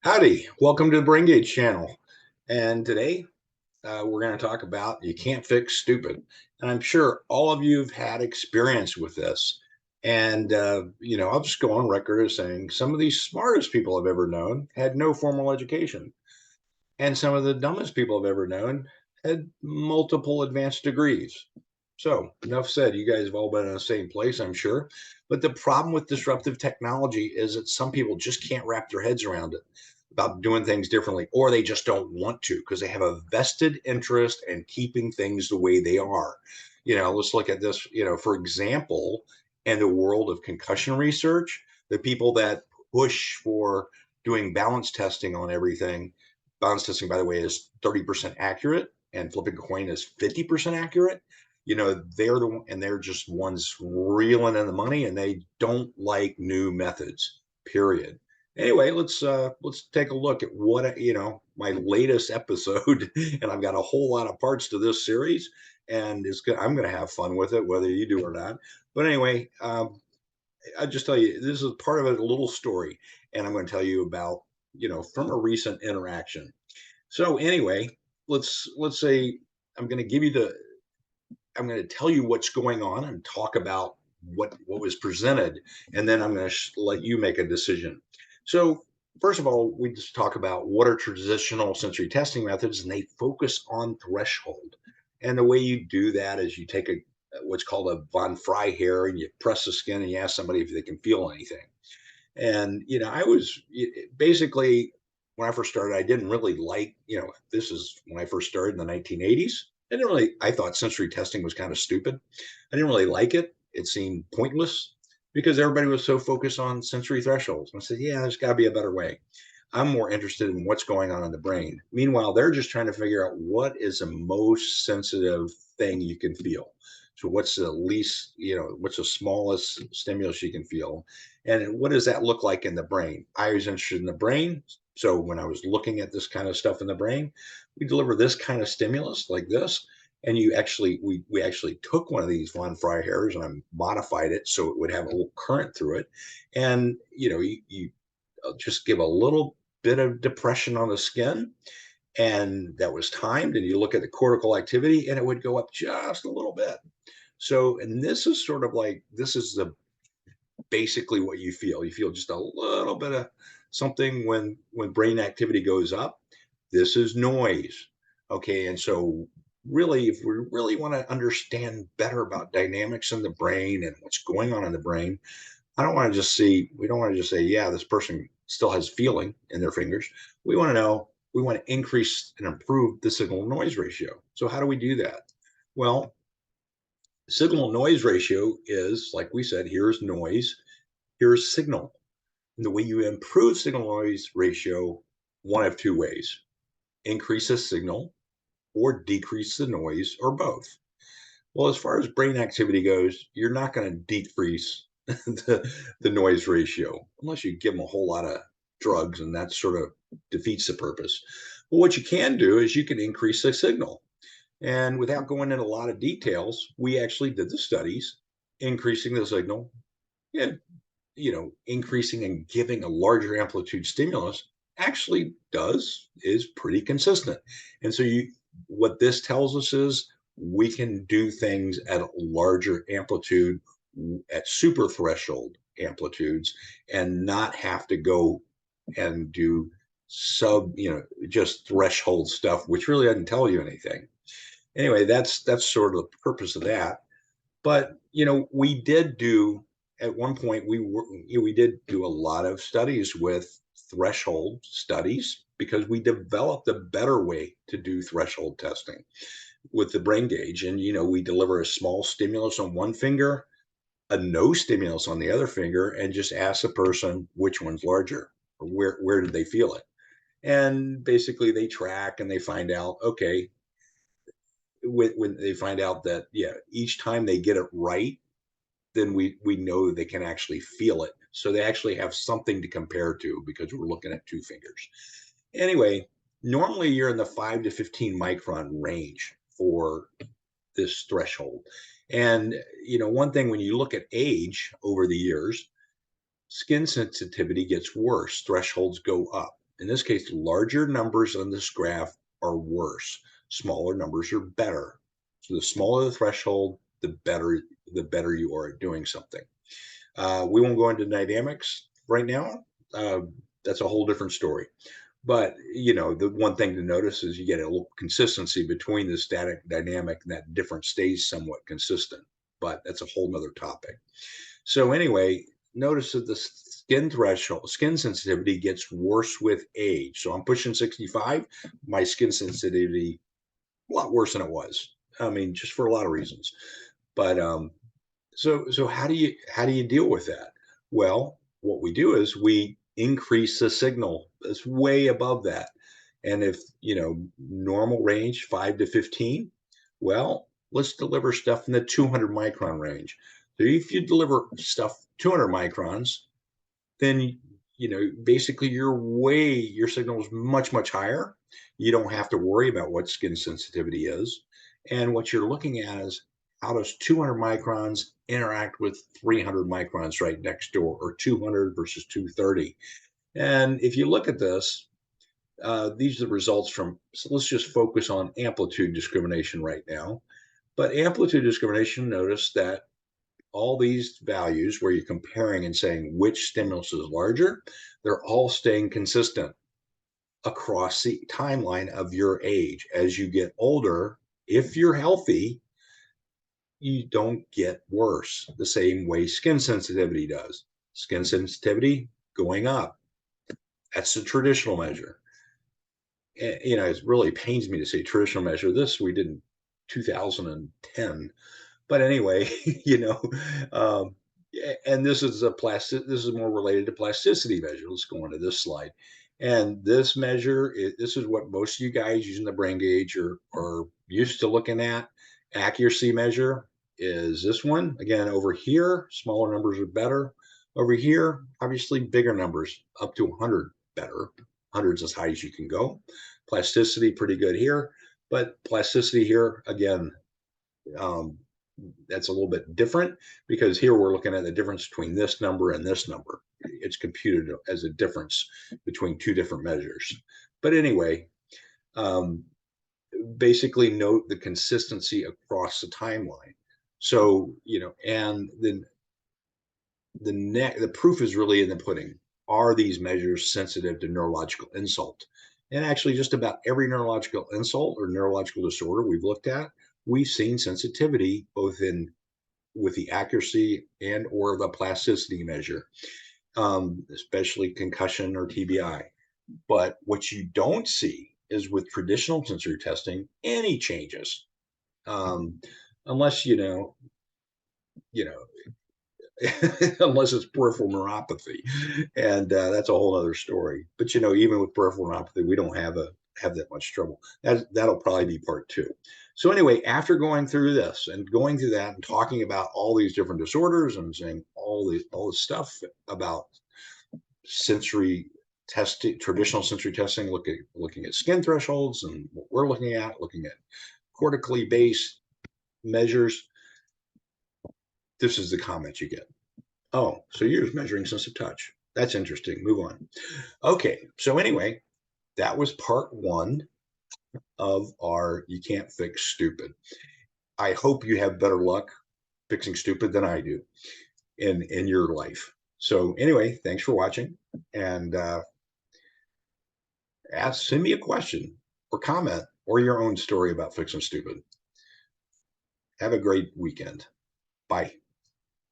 Howdy, welcome to the Brain Gauge channel. And today we're going to talk about you can't fix stupid. And I'm sure all of you have had experience with this. And, I'll just go on record as saying some of the smartest people I've ever known had no formal education. And some of the dumbest people I've ever known had multiple advanced degrees. So, enough said. You guys have all been in the same place, I'm sure. But the problem with disruptive technology is that some people just can't wrap their heads around it about doing things differently, or they just don't want to because they have a vested interest in keeping things the way they are. Let's look at this. For example, in the world of concussion research, the people that push for doing balance testing on everything. Balance testing, by the way, is 30% accurate, and flipping a coin is 50% accurate. They're just ones reeling in the money, and they don't like new methods. Period. Anyway, let's take a look at what my latest episode, and I've got a whole lot of parts to this series, and I'm going to have fun with it, whether you do or not. But anyway, I just tell you this is part of a little story, and I'm going to tell you about from a recent interaction. So anyway, let's say I'm going to give you the I'm going to tell you what's going on and talk about what was presented, and then I'm going to let you make a decision. So first of all, we just talk about what are traditional sensory testing methods, and they focus on threshold. And the way you do that is you take a what's called a von Frey hair, and you press the skin, and you ask somebody if they can feel anything. And I was basically when I first started, I didn't really like, this is when I first started in the 1980s. I thought sensory testing was kind of stupid. I didn't really like it. It seemed pointless because everybody was so focused on sensory thresholds. And I said, yeah, there's got to be a better way. I'm more interested in what's going on in the brain. Meanwhile, they're just trying to figure out what is the most sensitive thing you can feel. So what's the least, what's the smallest stimulus you can feel? And what does that look like in the brain? I was interested in the brain. So when I was looking at this kind of stuff in the brain, we deliver this kind of stimulus like this. And we actually took one of these von Frey hairs and I modified it so it would have a little current through it. And you just give a little bit of depression on the skin, and that was timed. And you look at the cortical activity, and it would go up just a little bit. So, and this is sort of like this is the basically what you feel. You feel just a little bit of something when brain activity goes up. This is noise. Okay, and so really, if we really want to understand better about dynamics in the brain and what's going on in the brain, I don't want to just see, we don't want to just say, yeah, this person still has feeling in their fingers. We want to know, we want to increase and improve the signal noise ratio. So, how do we do that? Well, signal noise ratio is, like we said, here's noise, here's signal. And the way you improve signal noise ratio, one of two ways: increase the signal or decrease the noise, or both. Well, as far as brain activity goes, you're not going to decrease the noise ratio unless you give them a whole lot of drugs, and that sort of defeats the purpose. But what you can do is you can increase the signal. And without going into a lot of details, we actually did the studies increasing the signal and increasing and giving a larger amplitude stimulus actually is pretty consistent. And so what this tells us is we can do things at a larger amplitude, at super threshold amplitudes, and not have to go and do just threshold stuff, which really doesn't tell you anything. Anyway, that's sort of the purpose of that. But we did do at one point we did do a lot of studies with threshold studies because we developed a better way to do threshold testing with the brain gauge. And we deliver a small stimulus on one finger, a no stimulus on the other finger, and just ask the person which one's larger, or where did they feel it. And basically they track and they find out, okay, when they find out that, yeah, each time they get it right, then we know they can actually feel it. So they actually have something to compare to because we're looking at two fingers. Anyway, normally you're in the 5 to 15 micron range for this threshold. And one thing, when you look at age over the years, skin sensitivity gets worse, thresholds go up. In this case, larger numbers on this graph are worse. Smaller numbers are better. So the smaller the threshold, the better you are at doing something. We won't go into dynamics right now. That's a whole different story. But the one thing to notice is you get a little consistency between the static dynamic, and that difference stays somewhat consistent. But that's a whole nother topic. So anyway, notice that the skin sensitivity gets worse with age. So I'm pushing 65. My skin sensitivity a lot worse than it was. I mean, just for a lot of reasons. But so how do you deal with that? Well, what we do is we increase the signal that's way above that. And if normal range 5 to 15, well, let's deliver stuff in the 200 micron range. So if you deliver stuff 200 microns, then basically your signal is much higher. You don't have to worry about what skin sensitivity is. And what you're looking at is how does 200 microns interact with 300 microns right next door, or 200 versus 230. And if you look at this, these are the results from, so let's just focus on amplitude discrimination right now. But amplitude discrimination, notice that all these values where you're comparing and saying which stimulus is larger, they're all staying consistent across the timeline of your age. As you get older, if you're healthy, you don't get worse the same way skin sensitivity does. Skin sensitivity going up. That's the traditional measure. And, it really pains me to say traditional measure. This we did in 2010. But anyway, and this is this is more related to plasticity measure. Let's go on to this slide. And this measure, this is what most of you guys using the brain gauge are used to looking at. Accuracy measure is this one. Again, over here, smaller numbers are better. Over here, obviously bigger numbers, up to 100 better. 100's as high as you can go. Plasticity, pretty good here. But plasticity here, again, that's a little bit different, because here we're looking at the difference between this number and this number. It's computed as a difference between two different measures. But anyway, basically note the consistency across the timeline. So, and then the proof is really in the pudding. Are these measures sensitive to neurological insult? And actually, just about every neurological insult or neurological disorder we've looked at, we've seen sensitivity both with the accuracy and or the plasticity measure, especially concussion or TBI. But what you don't see is with traditional sensory testing any changes, unless unless it's peripheral neuropathy, and that's a whole other story. But even with peripheral neuropathy, we don't have that much trouble. That'll probably be part two. So anyway, after going through this and going through that and talking about all these different disorders and saying all this stuff about sensory testing, traditional sensory testing, looking at skin thresholds, and what we're looking at cortically based measures, this is the comment you get. Oh, so you're just measuring sense of touch. That's interesting. Move on. Okay, so anyway, that was part one of our You Can't Fix Stupid. I hope you have better luck fixing stupid than I do in your life. So anyway, thanks for watching, and send me a question or comment or your own story about fixing stupid. Have a great weekend. Bye.